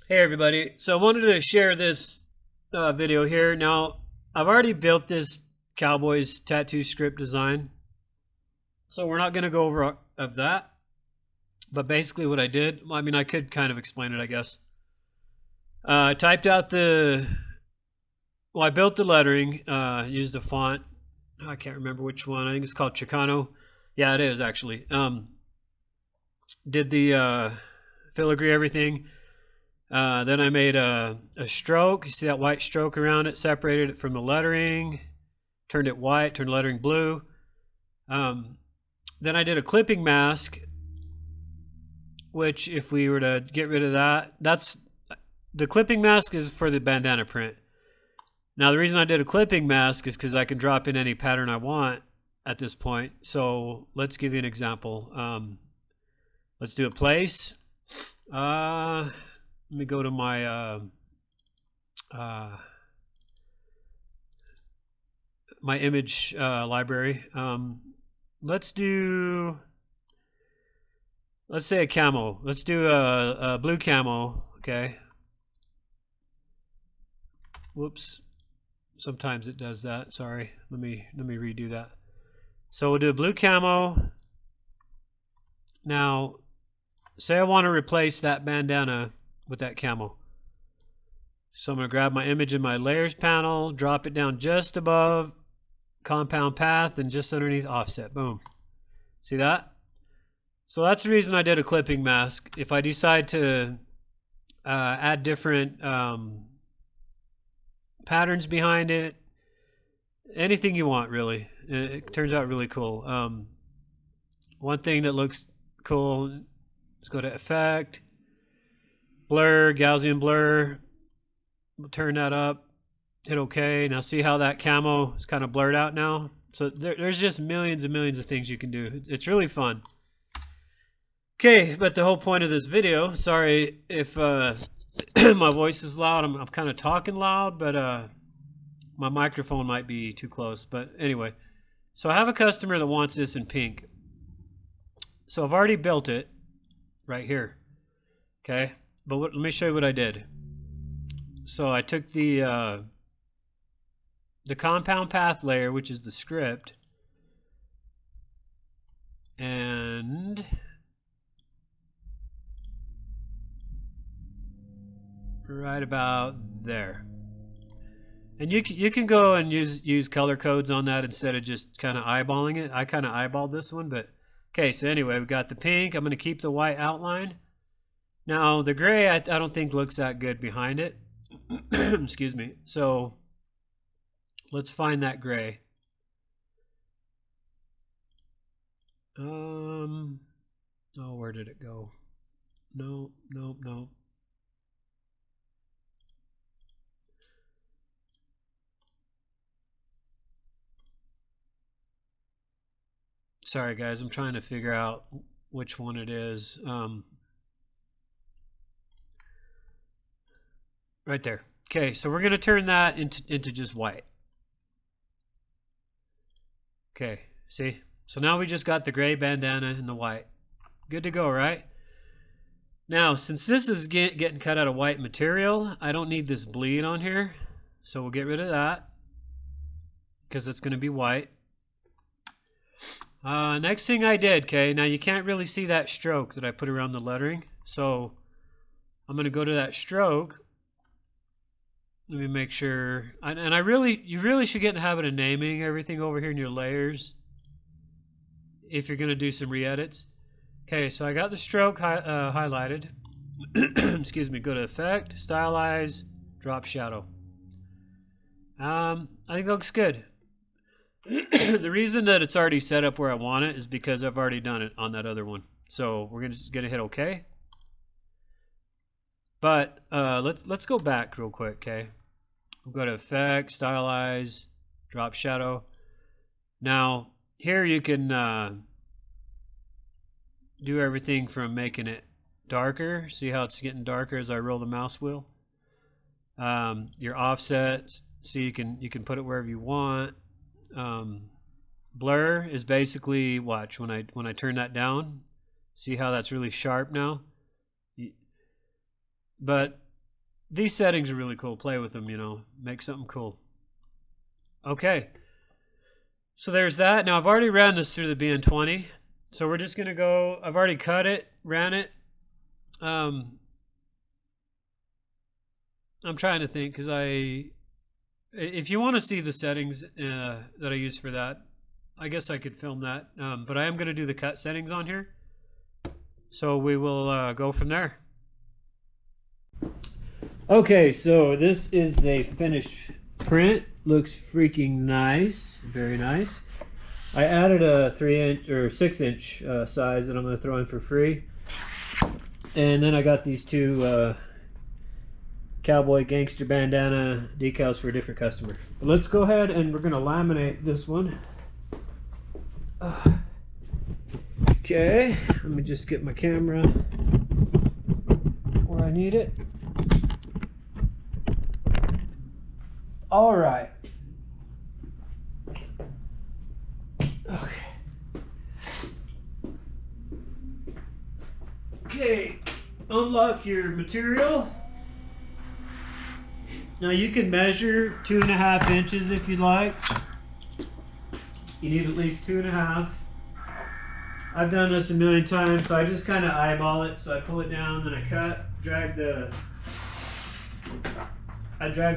Hey everybody, so I wanted to share this video here. Now, I've already built this Cowboys tattoo script design, so we're not going to go over of that. But basically what I did, I mean, I could kind of explain it, I guess. I typed out I built the lettering, used a font. I can't remember which one. I think it's called Chicano. Yeah, it is actually. Did the filigree everything. Then I made a stroke. You see that white stroke around it? Separated it from the lettering. Turned it white, turned the lettering blue. Then I did a clipping mask, which if we were to get rid of that, the clipping mask is for the bandana print. Now the reason I did a clipping mask is because I can drop in any pattern I want at this point. So let's give you an example. Let's do a place. Let me go to my my image library. Let's say a camo. Let's do a blue camo. Okay. Whoops. Sometimes it does that. Sorry. Let me redo that. So we'll do a blue camo. Now, say I want to replace that bandana with that camo. So I'm going to grab my image in my layers panel, drop it down just above compound path and just underneath offset. Boom. See that? So that's the reason I did a clipping mask. If I decide to add different patterns behind it, anything you want really, it turns out really cool. One thing that looks cool, let's go to effect, blur, Gaussian blur. We'll turn that up, hit OK. Now see how that camo is kind of blurred out now? So there's just millions and millions of things you can do. It's really fun. Okay, but the whole point of this video, sorry if my voice is loud. I'm kind of talking loud, but my microphone might be too close. But anyway, so I have a customer that wants this in pink. So I've already built it right here. Okay, but let me show you what I did. So I took the compound path layer, which is the script, and right about there. And you can go and use color codes on that instead of just kind of eyeballing it. I kind of eyeballed this one, but okay. So anyway, we got the pink. I'm going to keep the white outline. Now the gray, I don't think looks that good behind it. Excuse me. So let's find that gray. Oh, where did it go? No. Sorry guys, I'm trying to figure out which one it is. Right there. Okay, so we're going to turn that into just white. Okay, see? So now we just got the gray bandana and the white. Good to go, right? Now, since this is getting cut out of white material, I don't need this bleed on here. So we'll get rid of that because it's going to be white. Next thing I did, okay, now you can't really see that stroke that I put around the lettering. So I'm going to go to that stroke. Let me make sure. And you really should get in the habit of naming everything over here in your layers if you're going to do some re-edits. Okay, so I got the stroke highlighted. Excuse me. Go to Effect, Stylize, Drop Shadow. I think it looks good. The reason that it's already set up where I want it is because I've already done it on that other one. So we're just going to hit OK. But let's go back real quick, okay? We'll go to Effect, Stylize, Drop Shadow. Now, here you can do everything from making it darker. See how it's getting darker as I roll the mouse wheel? Your offsets, so you can put it wherever you want. Blur is basically, watch, when I turn that down, see how that's really sharp now? But these settings are really cool. Play with them, make something cool. Okay. So there's that. Now I've already ran this through the BN-20. So we're just going to go, I've already cut it, ran it. I'm trying to think because if you want to see the settings that I use for that, I guess I could film that. But I am going to do the cut settings on here. So we will go from there. Okay, so this is the finished print. Looks freaking nice. Very nice. I added a 3-inch or 6-inch size that I'm going to throw in for free. And then I got these two Cowboy Gangster bandana decals for a different customer. But let's go ahead and we're going to laminate this one. Okay, let me just get my camera where I need it. All right. Okay, unlock your material. Now you can measure 2.5 inches if you'd like. You need at least 2.5. I've done this a million times, so I just kind of eyeball it. So I pull it down, then I cut, drag the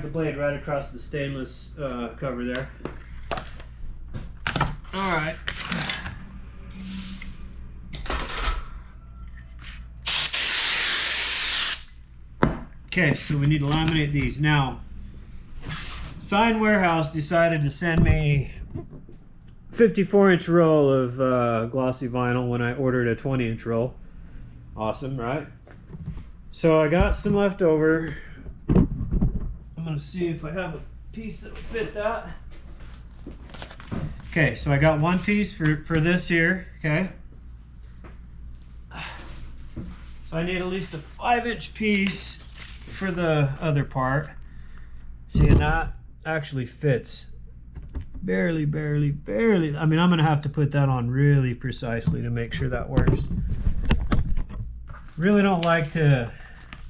blade right across the stainless cover there. All right. Okay, so we need to laminate these. Now, Sign Warehouse decided to send me 54-inch roll of glossy vinyl when I ordered a 20-inch roll. Awesome, right? So I got some left over. I'm gonna see if I have a piece that will fit that. Okay, so I got one piece for this here, okay? So I need at least a 5-inch piece for the other part. See, and that actually fits. Barely. I mean, I'm gonna have to put that on really precisely to make sure that works. Really don't like to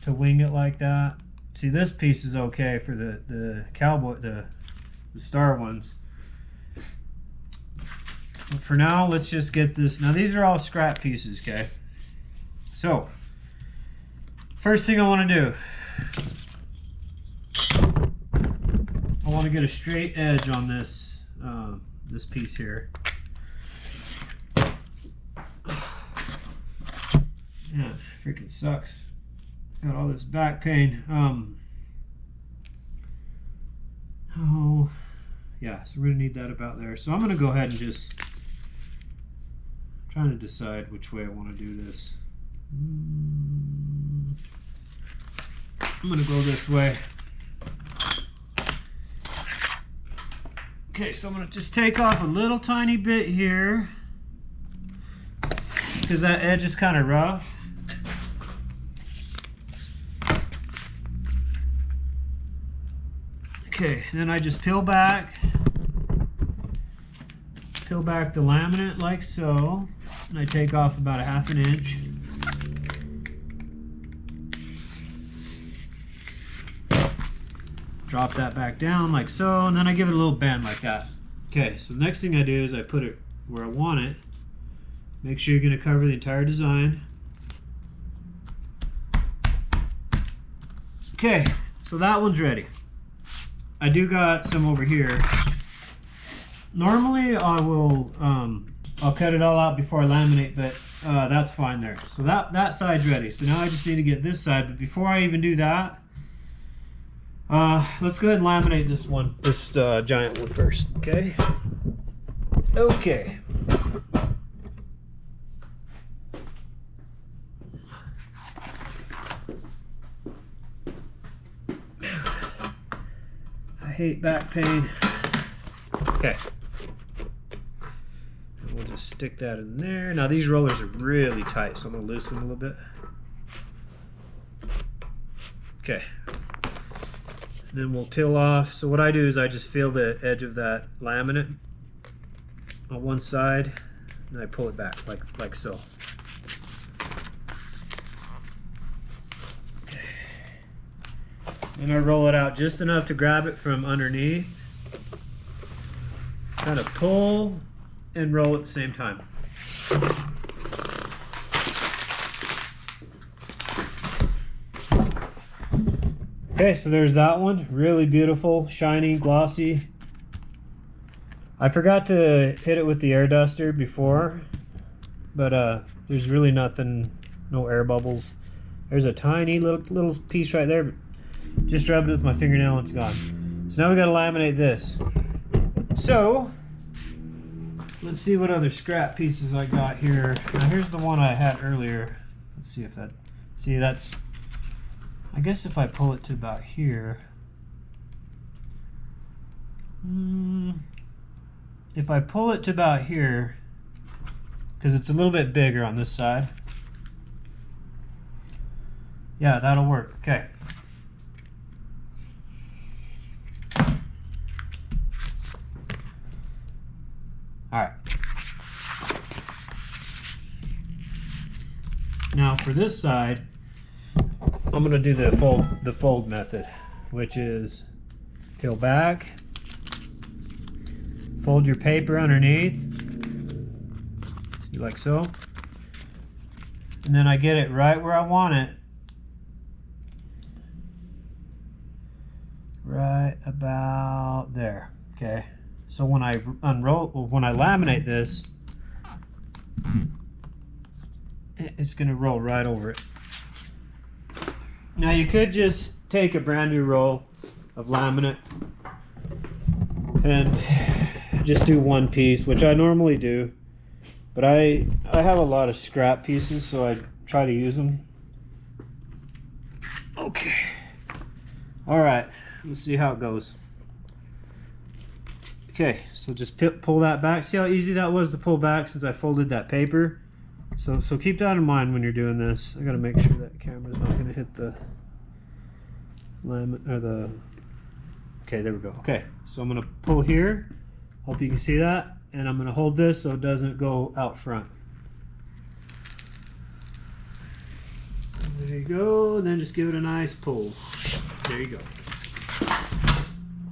wing it like that. See, this piece is okay for the cowboy, the star ones. But for now, let's just get this. Now these are all scrap pieces, okay? So, first thing I want to do, I want to get a straight edge on this this piece here. Yeah, freaking sucks. Got all this back pain. Oh, yeah. So we're gonna need that about there. So I'm gonna go ahead and just trying to decide which way I want to do this. I'm gonna go this way. Okay, so I'm gonna just take off a little tiny bit here because that edge is kind of rough. Okay, then I just peel back the laminate like so, and I take off about a 1/2 inch. Drop that back down like so, and then I give it a little bend like that. Okay, so the next thing I do is I put it where I want it. Make sure you're going to cover the entire design. Okay, so that one's ready. I do got some over here. Normally I will I'll cut it all out before I laminate, but that's fine there. So that side's ready. So now I just need to get this side, but before I even do that, let's go ahead and laminate this giant one first, okay? Okay. I hate back pain. Okay. And we'll just stick that in there. Now these rollers are really tight, so I'm going to loosen them a little bit. Okay. And then we'll peel off. So what I do is I just feel the edge of that laminate on one side, and I pull it back like so. Okay. And I roll it out just enough to grab it from underneath. Kind of pull and roll at the same time. Okay, so there's that one. Really beautiful, shiny, glossy. I forgot to hit it with the air duster before, but there's really nothing, no air bubbles. There's a tiny little piece right there, but just rubbed it with my fingernail and it's gone. So now we gotta laminate this. So let's see what other scrap pieces I got here. Now here's the one I had earlier. Let's see if that, see that's, I guess if I pull it to about here, if I pull it to about here, because it's a little bit bigger on this side, yeah, that'll work. Okay. All right. Now for this side, I'm going to do the fold method, which is peel back, fold your paper underneath, see, like so, and then I get it right where I want it, right about there. Okay, so when I laminate this, it's going to roll right over it. Now you could just take a brand new roll of laminate and just do one piece, which I normally do, but I have a lot of scrap pieces, so I try to use them. Okay, all right, let's see how it goes. Okay, so just pull that back. See how easy that was to pull back since I folded that paper? So keep that in mind when you're doing this. I gotta make sure that camera's not gonna hit the laminate or the. Okay, there we go. Okay, so I'm gonna pull here. Hope you can see that, and I'm gonna hold this so it doesn't go out front. There you go. And then just give it a nice pull. There you go.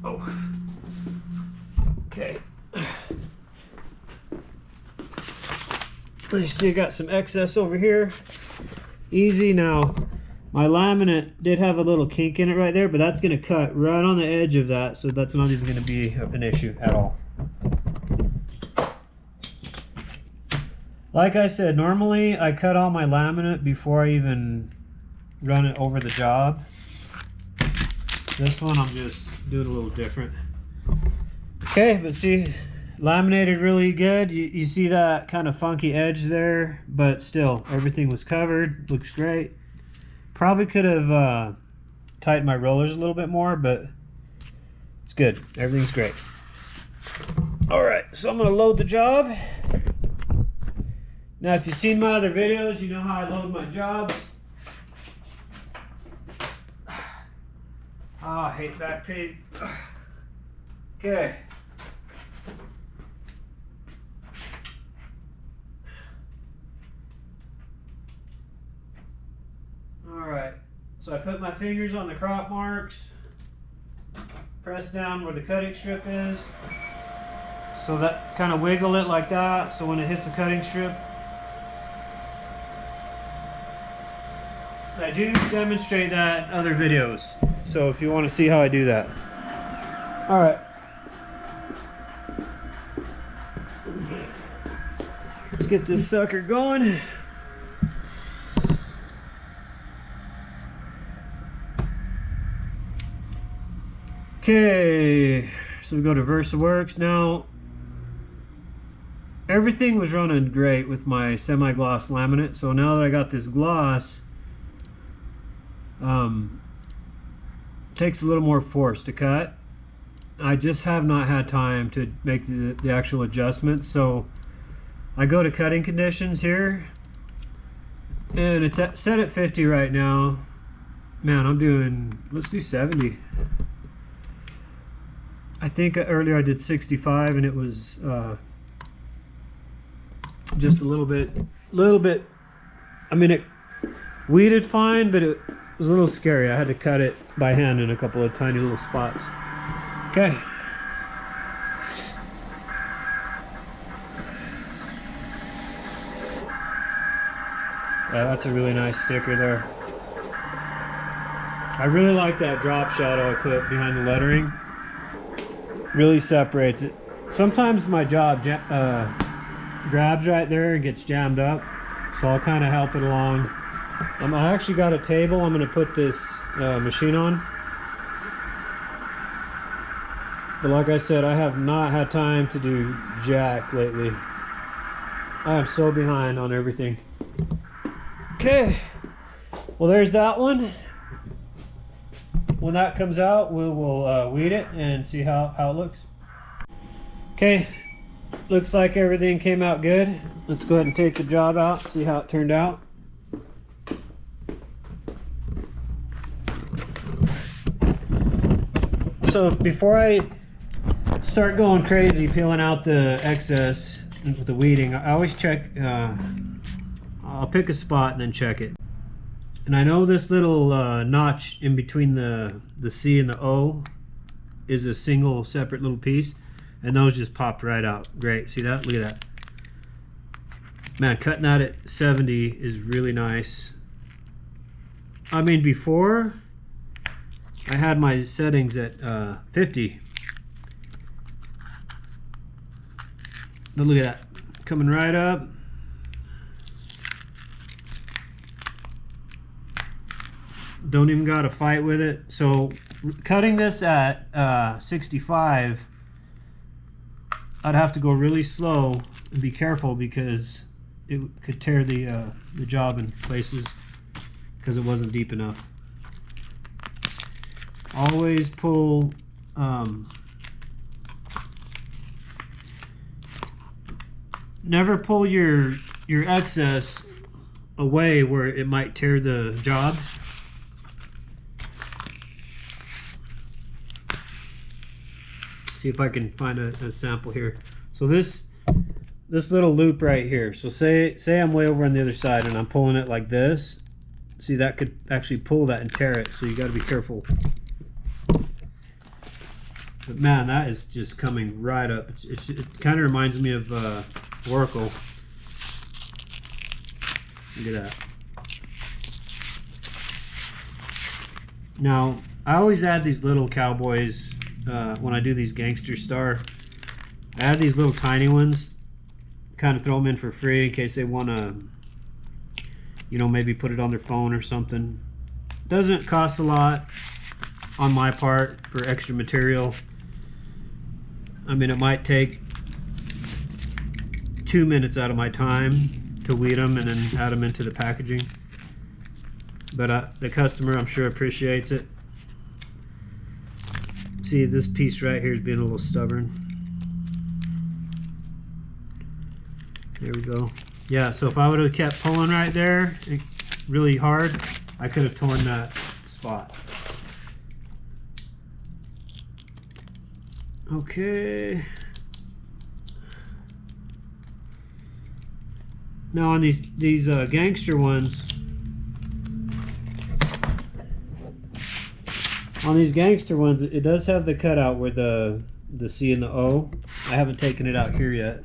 Oh. Okay. You see I got some excess over here. Easy. Now my laminate did have a little kink in it right there, but that's going to cut right on the edge of that, so that's not even going to be an issue at all. Like I said, normally I cut all my laminate before I even run it over the job. This one I'm just doing a little different. Okay, but see, laminated really good. You see that kind of funky edge there, but still everything was covered. Looks great. Probably could have tightened my rollers a little bit more, but it's good. Everything's great. All right, so I'm gonna load the job. Now if you've seen my other videos, you know how I load my jobs. I hate back pain. Okay. Alright, so I put my fingers on the crop marks, press down where the cutting strip is, so that kind of wiggle it like that, so when it hits the cutting strip. I do demonstrate that in other videos, so if you want to see how I do that. Alright. Let's get this sucker going. Okay, so we go to VersaWorks now. Everything was running great with my semi-gloss laminate, so now that I got this gloss, takes a little more force to cut. I just have not had time to make the actual adjustments, so I go to cutting conditions here, and it's set at 50 right now. Man, I'm doing, let's do 70. I think earlier I did 65 and it was just a little bit, I mean, it weeded fine, but It was a little scary. I had to cut it by hand in a couple of tiny little spots. Okay. Yeah, that's a really nice sticker there. I really like that drop shadow I put behind the lettering. Really separates it. Sometimes my job grabs right there and gets jammed up, so I'll kind of help it along. I actually got a table I'm going to put this machine on. But like I said, I have not had time to do jack lately. I am so behind on everything. Okay, well there's that one. When that comes out, we'll weed it and see how it looks. Okay, looks like everything came out good. Let's go ahead and take the job out, see how it turned out. So before I start going crazy peeling out the excess with the weeding, I always check, I'll pick a spot and then check it. And I know this little notch in between the C and the O is a single separate little piece, and those just popped right out. Great, see that? Look at that. Man, cutting that at 70 is really nice. I mean, before I had my settings at 50. But look at that, coming right up. Don't even got to fight with it. So cutting this at 65, I'd have to go really slow and be careful because it could tear the job in places because it wasn't deep enough. Always pull never pull your excess away where it might tear the job. See if I can find a sample here. So this little loop right here. So say I'm way over on the other side and I'm pulling it like this. See, that could actually pull that and tear it. So you got to be careful. But man, that is just coming right up. It kind of reminds me of Oracle. Look at that. Now, I always add these little Cowboys when I do these Gangster Star. I add these little tiny ones, kind of throw them in for free in case they want to, you know, maybe put it on their phone or something. Doesn't cost a lot on my part for extra material. I mean, it might take 2 minutes out of my time to weed them and then add them into the packaging. But the customer, I'm sure, appreciates it. See, this piece right here is being a little stubborn. There we go. Yeah, so if I would have kept pulling right there really hard, I could have torn that spot. Okay. Now on these Gangster ones, it does have the cutout where the C and the O. I haven't taken it out here yet.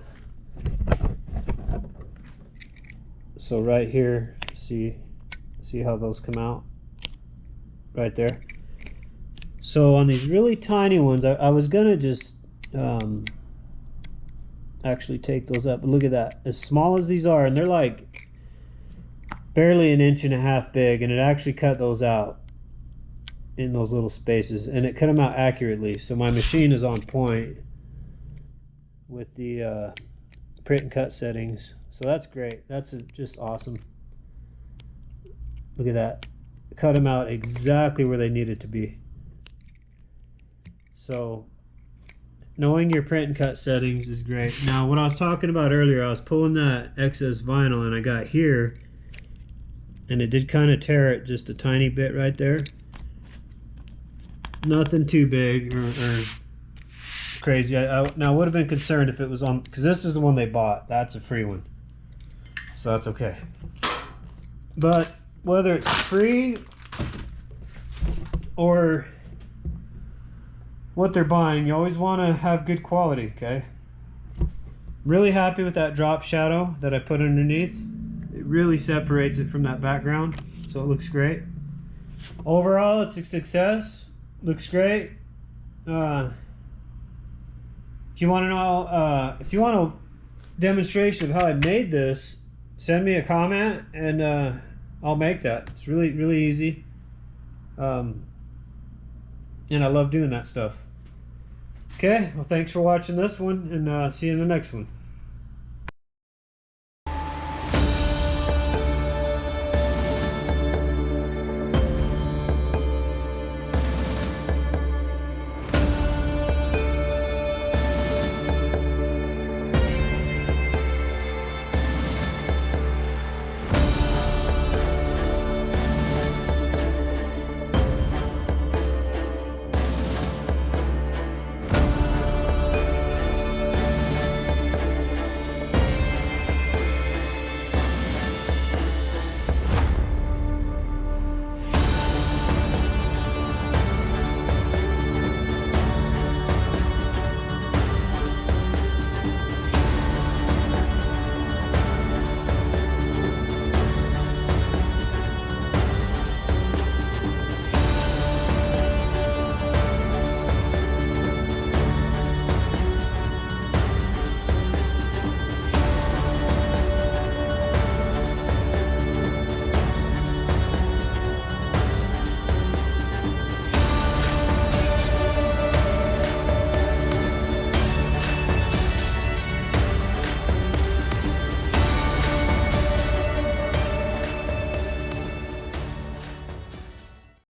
So right here, see how those come out? Right there. So on these really tiny ones, I was gonna just actually take those up. But look at that. As small as these are, and they're like barely 1.5 inches big, and it actually cut those out in those little spaces, and it cut them out accurately. So my machine is on point with the print and cut settings. So that's great. That's just awesome. Look at that. Cut them out exactly where they needed to be. So knowing your print and cut settings is great. Now, what I was talking about earlier, I was pulling that excess vinyl and I got here and it did kind of tear it just a tiny bit right there. Nothing too big or crazy. Now I would have been concerned if it was on, because this is the one they bought. That's a free one, so that's okay. But whether it's free or what they're buying, you always want to have good quality, okay? Really happy with that drop shadow that I put underneath. It really separates it from that background, so it looks great. Overall, it's a success. Looks great. If you want to know, if you want a demonstration of how I made this, send me a comment and I'll make that. It's really easy. And I love doing that stuff. Okay, well, thanks for watching this one, and see you in the next one.